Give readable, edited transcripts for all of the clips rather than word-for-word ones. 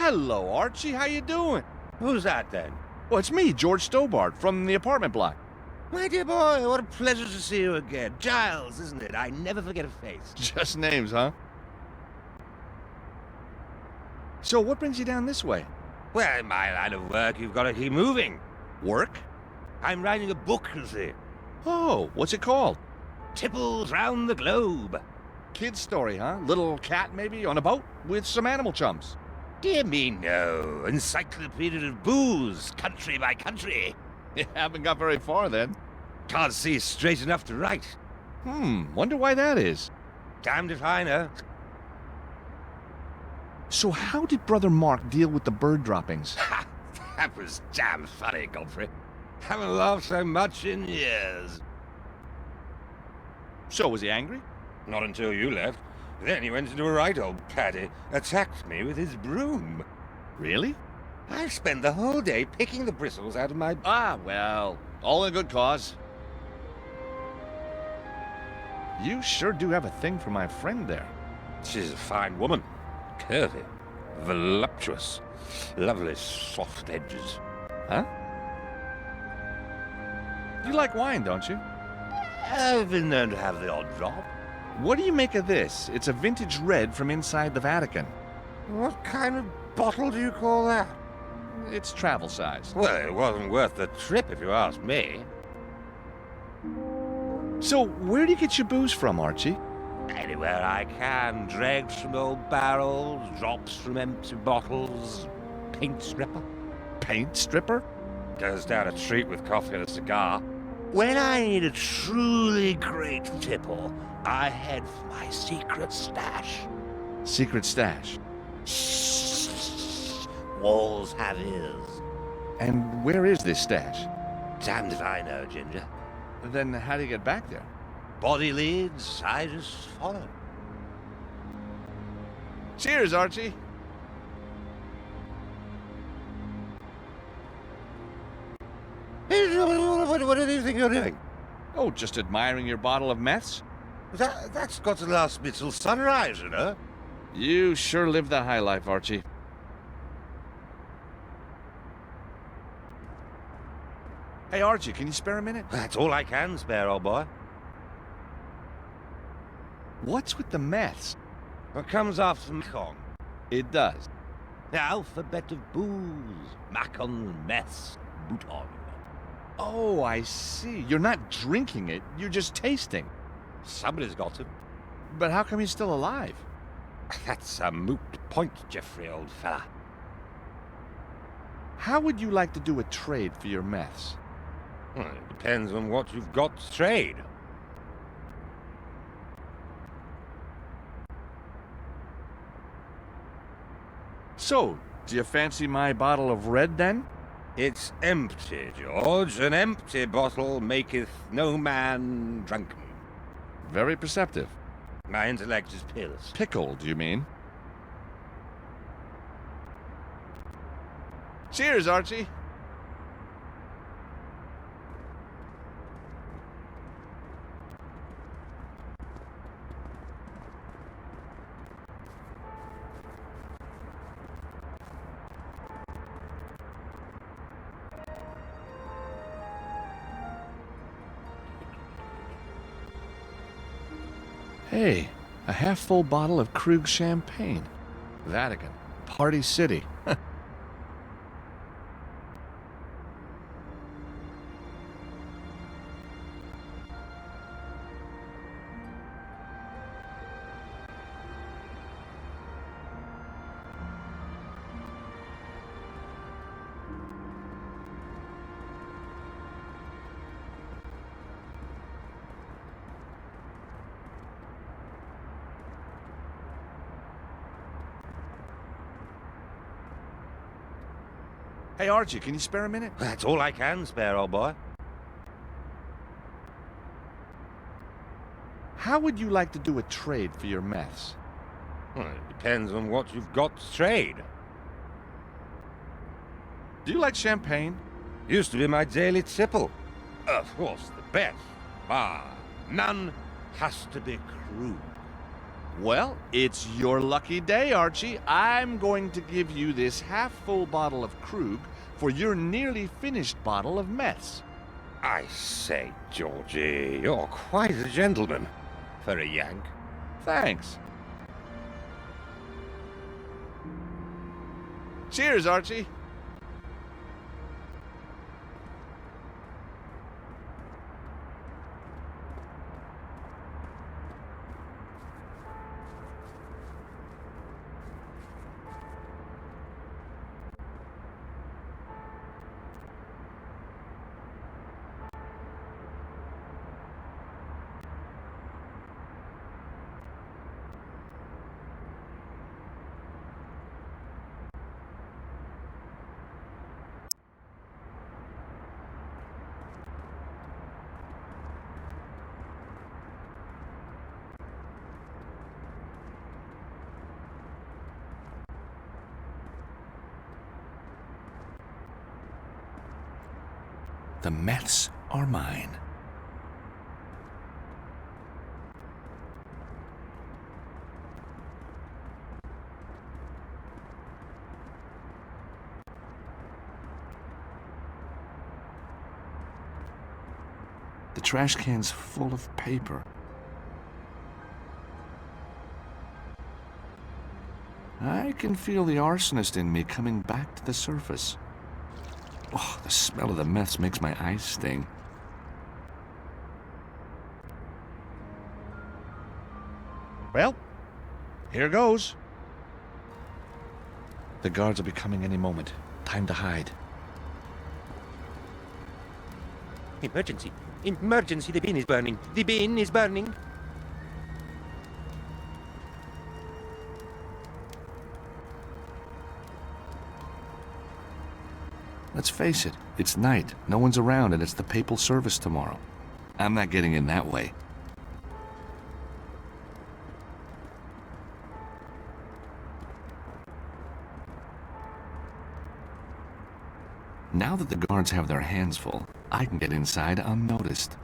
Hello, Archie. How you doing? Who's that, then? Well, it's me, George Stobart, from the apartment block. My dear boy, what a pleasure to see you again. Giles, isn't it? I never forget a face. Just names, huh? So, what brings you down this way? Well, in my line of work, you've got to keep moving. Work? I'm writing a book, you see. Oh, what's it called? Tipples round the globe. Kid's story, huh? Little cat, maybe, on a boat with some animal chums. Dear me, no. Encyclopedia of booze, country by country. You haven't got very far, then. Can't see straight enough to write. Wonder why that is. Damned if I know. So how did Brother Mark deal with the bird droppings? Ha! That was damn funny, Godfrey. Haven't laughed so much in years. So, was he angry? Not until you left. Then he went into a right old paddy, attacked me with his broom. Really? I spent the whole day picking the bristles out of my... Ah, well, all in a good cause. You sure do have a thing for my friend there. She's a fine woman. Curvy. Voluptuous. Lovely soft edges. Huh? You like wine, don't you? I've been known to have the odd drop. What do you make of this? It's a vintage red from inside the Vatican. What kind of bottle do you call that? It's travel size. Well, it wasn't worth the trip if you ask me. So, where do you get your booze from, Archie? Anywhere I can. Dregs from old barrels, drops from empty bottles, paint stripper. Paint stripper? Goes down a treat with coffee and a cigar. When I need a truly great tipple, I head for my secret stash. Secret stash. Shh. Walls have ears. And where is this stash? Damned if I know, Ginger. Then how do you get back there? Body leads, I just follow. Cheers, Archie. What do you think you're doing? Oh, just admiring your bottle of meths? That's got to last me till sunrise, you know. You sure live the high life, Archie. Hey, Archie, can you spare a minute? That's all I can spare, old boy. What's with the meths? What comes after Macon? It does. The alphabet of booze. Macon, mess, bouton. Oh, I see. You're not drinking it, you're just tasting. Somebody's got to. But how come he's still alive? That's a moot point, Geoffrey, old fella. How would you like to do a trade for your meths? Well, it depends on what you've got to trade. So, do you fancy my bottle of red, then? It's empty, George. An empty bottle maketh no man drunken. Very perceptive. My intellect is peerless. Pickled, you mean? Cheers, Archie. Hey, a half-full bottle of Krug champagne. Vatican. Party City. Hey, Archie, can you spare a minute? That's all I can spare, old boy. How would you like to do a trade for your meths? Well, it depends on what you've got to trade. Do you like champagne? Used to be my daily tipple. Of course, the best. Bar none has to be Krug. Well, it's your lucky day, Archie. I'm going to give you this half-full bottle of Krug for your nearly finished bottle of meths. I say, Georgie, you're quite a gentleman for a Yank. Thanks. Cheers, Archie. The meths are mine. The trash can's full of paper. I can feel the arsonist in me coming back to the surface. Oh, the smell of the meths makes my eyes sting. Well, here goes. The guards will be coming any moment. Time to hide. Emergency! Emergency! The bin is burning! The bin is burning! Let's face it, it's night, no one's around, and it's the papal service tomorrow. I'm not getting in that way. Now that the guards have their hands full, I can get inside unnoticed.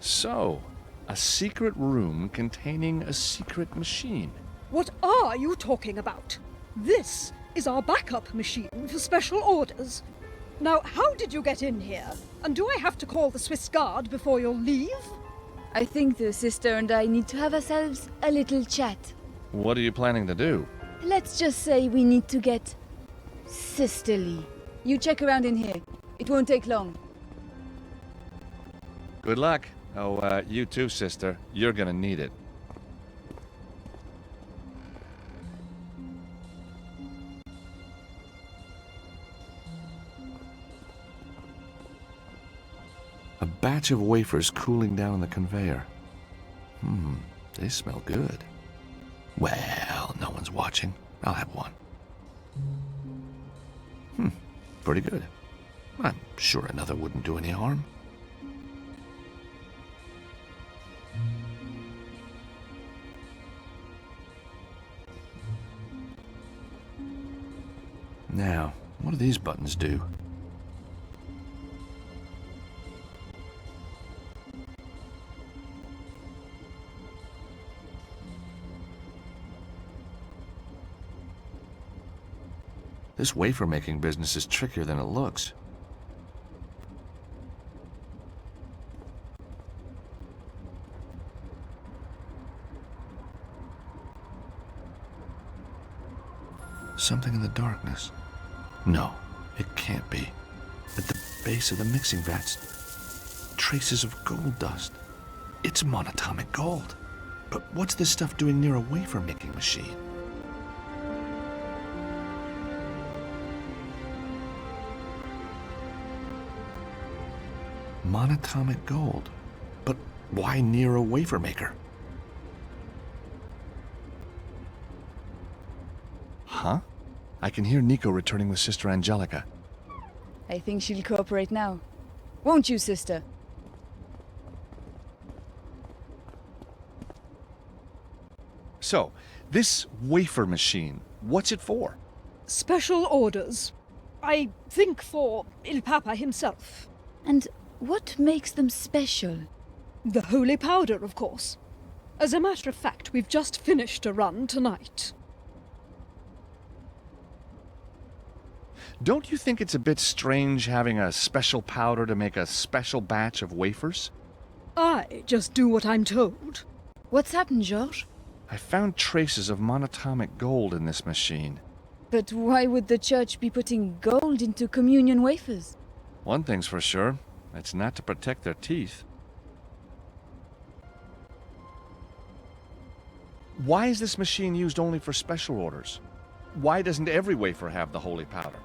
So, a secret room containing a secret machine. What are you talking about? This is our backup machine for special orders. Now, how did you get in here? And do I have to call the Swiss Guard before you'll leave? I think the sister and I need to have ourselves a little chat. What are you planning to do? Let's just say we need to get sisterly. You check around in here. It won't take long. Good luck. Oh, you too, sister. You're gonna need it. A batch of wafers cooling down on the conveyor. They smell good. Well, no one's watching. I'll have one. Pretty good. I'm sure another wouldn't do any harm. Now, what do these buttons do? This wafer-making business is trickier than it looks. Something in the darkness. No, it can't be. At the base of the mixing vats, traces of gold dust. It's monatomic gold. But what's this stuff doing near a wafer-making machine? Monatomic gold. But why near a wafer maker? Huh? I can hear Nico returning with Sister Angelica. I think she'll cooperate now. Won't you, sister? So, this wafer machine, what's it for? Special orders. I think for Il Papa himself. And what makes them special? The holy powder, of course. As a matter of fact, we've just finished a run tonight. Don't you think it's a bit strange having a special powder to make a special batch of wafers? I just do what I'm told. What's happened, Georges? I found traces of monatomic gold in this machine. But why would the church be putting gold into communion wafers? One thing's for sure, it's not to protect their teeth. Why is this machine used only for special orders? Why doesn't every wafer have the holy powder?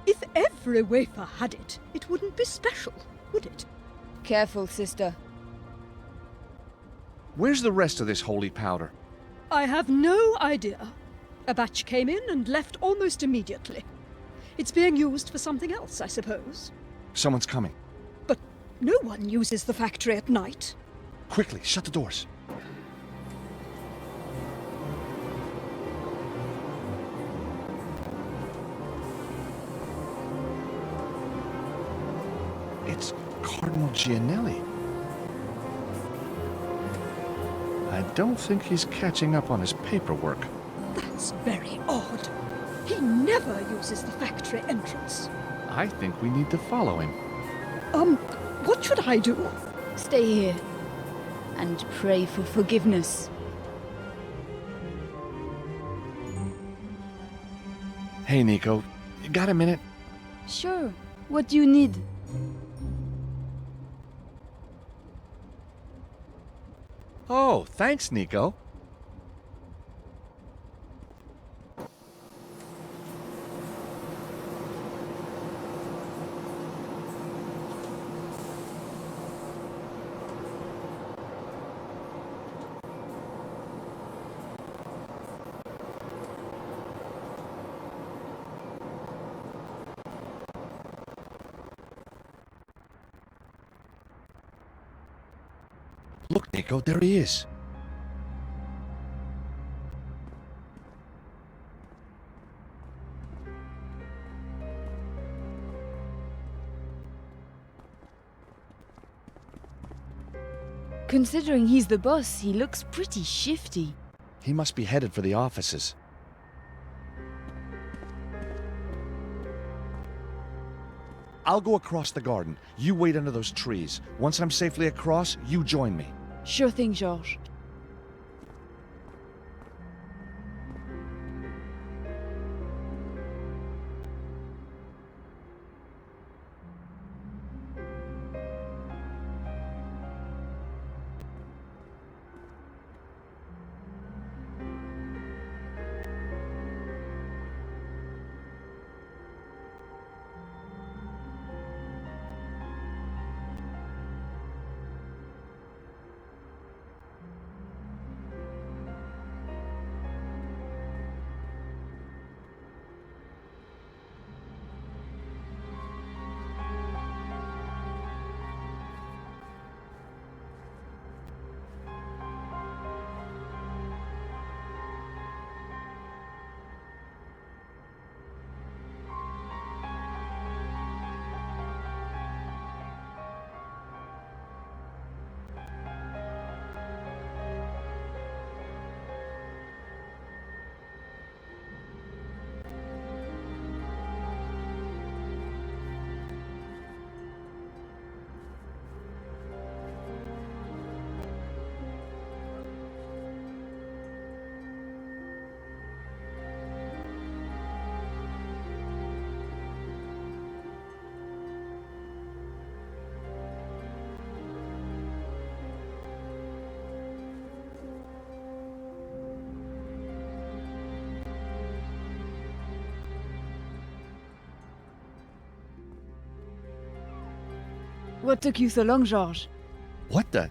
If every wafer had it, it wouldn't be special, would it? Careful, sister. Where's the rest of this holy powder? I have no idea. A batch came in and left almost immediately. It's being used for something else, I suppose. Someone's coming. But no one uses the factory at night. Quickly, shut the doors. It's Cardinal Gianelli. I don't think he's catching up on his paperwork. That's very odd. He never uses the factory entrance. I think we need to follow him. What should I do? Stay here. And pray for forgiveness. Hey, Nico. You got a minute? Sure. What do you need? Oh, thanks, Nico. Look, Nico, there he is. Considering he's the boss, he looks pretty shifty. He must be headed for the offices. I'll go across the garden. You wait under those trees. Once I'm safely across, you join me. Sure thing, Georges. What took you so long, Georges? What the?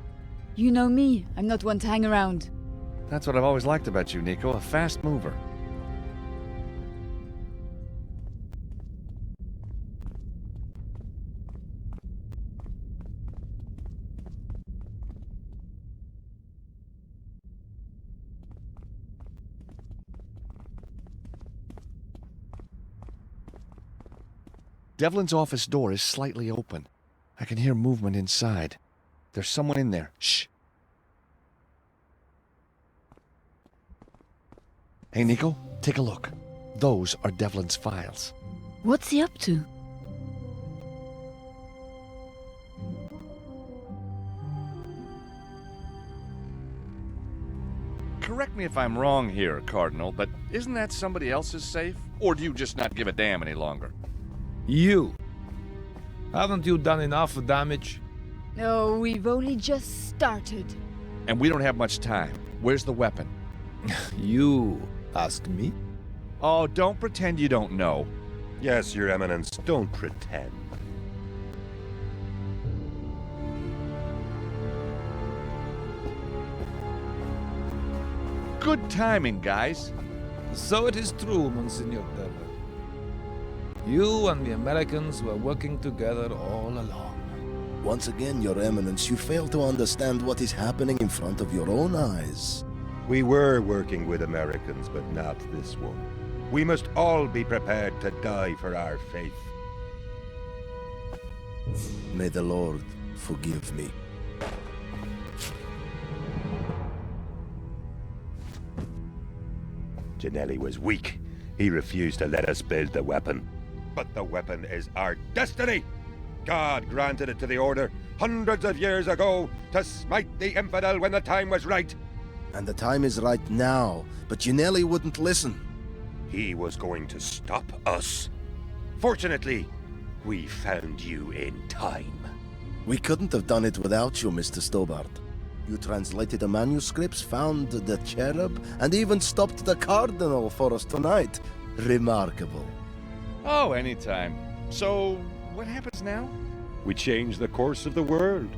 You know me. I'm not one to hang around. That's what I've always liked about you, Nico. A fast mover. Devlin's office door is slightly open. I can hear movement inside. There's someone in there. Shh. Hey, Nico, take a look. Those are Devlin's files. What's he up to? Correct me if I'm wrong here, Cardinal, but isn't that somebody else's safe? Or do you just not give a damn any longer? You. Haven't you done enough damage? Oh, we've only just started. And we don't have much time. Where's the weapon? You ask me? Oh, don't pretend you don't know. Yes, Your Eminence, don't pretend. Good timing, guys. So it is true, Monsignor Devlin. You and the Americans were working together all along. Once again, Your Eminence, you fail to understand what is happening in front of your own eyes. We were working with Americans, but not this one. We must all be prepared to die for our faith. May the Lord forgive me. Ginelli was weak. He refused to let us build the weapon. But the weapon is our destiny! God granted it to the Order hundreds of years ago to smite the infidel when the time was right. And the time is right now, but Ginelli wouldn't listen. He was going to stop us. Fortunately, we found you in time. We couldn't have done it without you, Mr. Stobart. You translated the manuscripts, found the cherub, and even stopped the Cardinal for us tonight. Remarkable. Oh, anytime. So, what happens now? We changed the course of the world.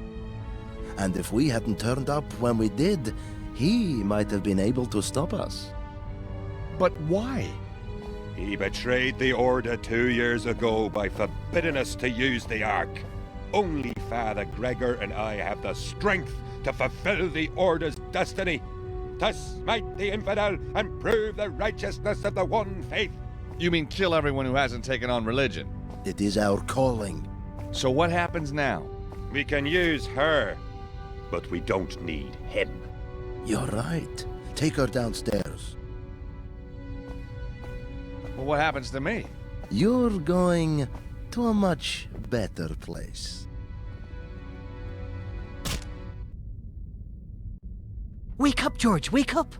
And if we hadn't turned up when we did, he might have been able to stop us. But why? He betrayed the Order 2 years ago by forbidding us to use the Ark. Only Father Gregor and I have the strength to fulfill the Order's destiny, to smite the infidel and prove the righteousness of the one faith. You mean kill everyone who hasn't taken on religion? It is our calling. So what happens now? We can use her, but we don't need him. You're right. Take her downstairs. Well, what happens to me? You're going to a much better place. Wake up, George, wake up!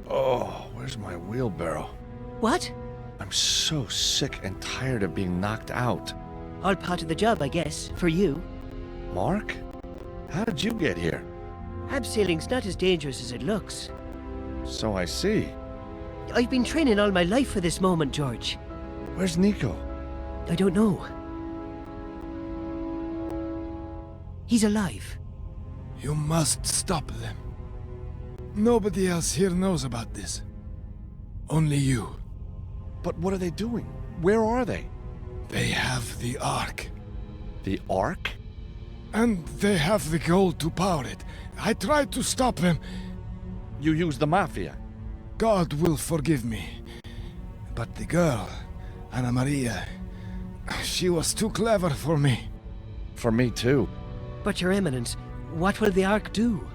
Oh, where's my wheelbarrow? What? I'm so sick and tired of being knocked out. All part of the job, I guess, for you. Mark? How did you get here? Abseiling's not as dangerous as it looks. So I see. I've been training all my life for this moment, George. Where's Nico? I don't know. He's alive. You must stop them. Nobody else here knows about this. Only you. But what are they doing? Where are they? They have the Ark. The Ark? And they have the gold to power it. I tried to stop them. You use the Mafia. God will forgive me. But the girl, Anna Maria, she was too clever for me. For me too. But, Your Eminence, what will the Ark do?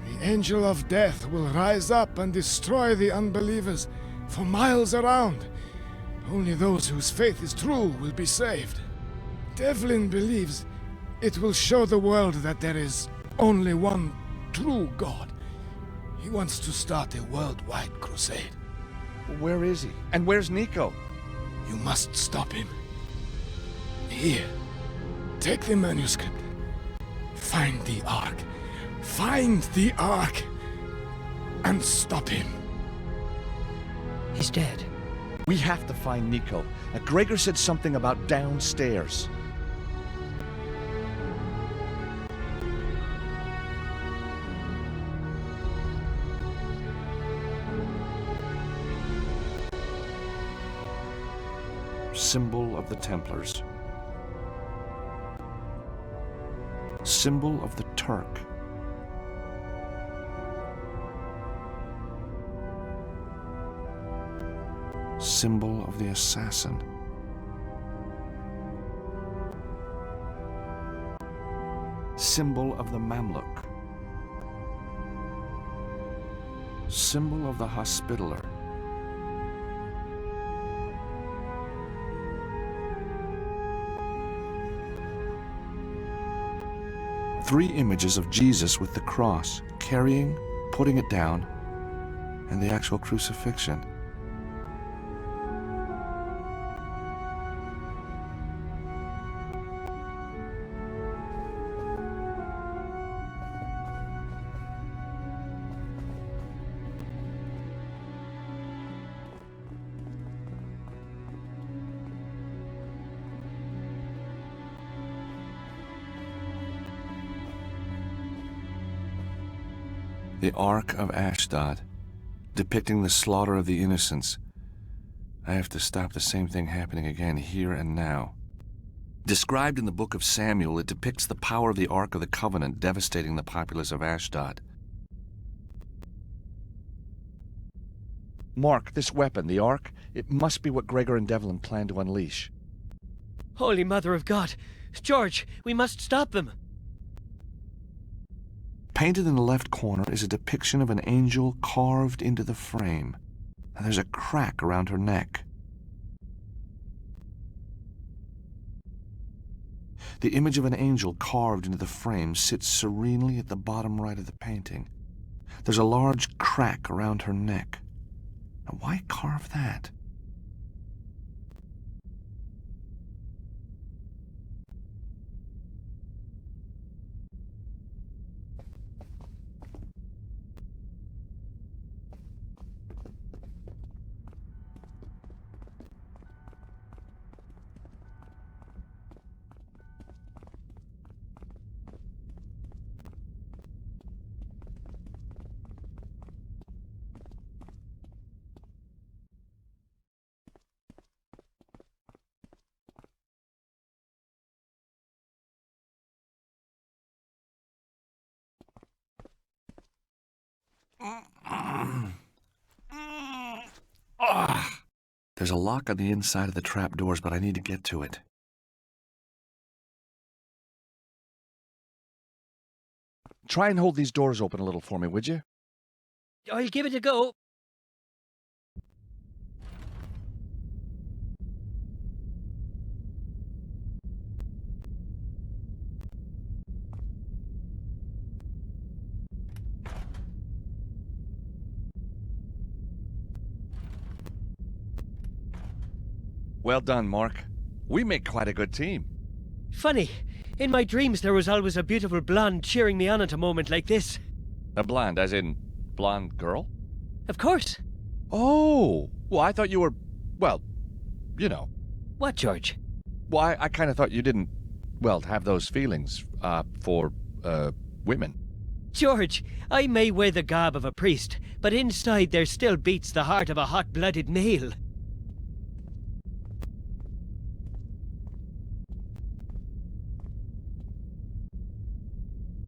The angel of death will rise up and destroy the unbelievers for miles around. Only those whose faith is true will be saved. Devlin believes it will show the world that there is only one true God. He wants to start a worldwide crusade. Where is he? And where's Nico? You must stop him. Here, take the manuscript. Find the Ark. Find the Ark. And stop him. He's dead. We have to find Nico. Gregor said something about downstairs. Symbol of the Templars. Symbol of the Turk. Symbol of the assassin. symbol of the Mamluk, symbol of the Hospitaller, three images of Jesus with the cross, carrying, putting it down, and the actual crucifixion. The Ark of Ashdod, depicting the slaughter of the innocents. I have to stop the same thing happening again here and now. Described in the book of Samuel, it depicts the power of the Ark of the Covenant devastating the populace of Ashdod. Mark, this weapon, the Ark, it must be what Gregor and Devlin plan to unleash. Holy Mother of God! George, we must stop them! Painted in the left corner is a depiction of an angel carved into the frame. And there's a crack around her neck. The image of an angel carved into the frame sits serenely at the bottom right of the painting. There's a large crack around her neck. Now, why carve that? There's a lock on the inside of the trapdoors, but I need to get to it. Try and hold these doors open a little for me, would you? I'll give it a go. Well done, Mark. We make quite a good team. Funny, in my dreams there was always a beautiful blonde cheering me on at a moment like this. A blonde, as in blonde girl? Of course. Oh, well, I thought you were, well, you know. What, George? Well, I kind of thought you didn't, well, have those feelings, for, women. George, I may wear the garb of a priest, but inside there still beats the heart of a hot-blooded male.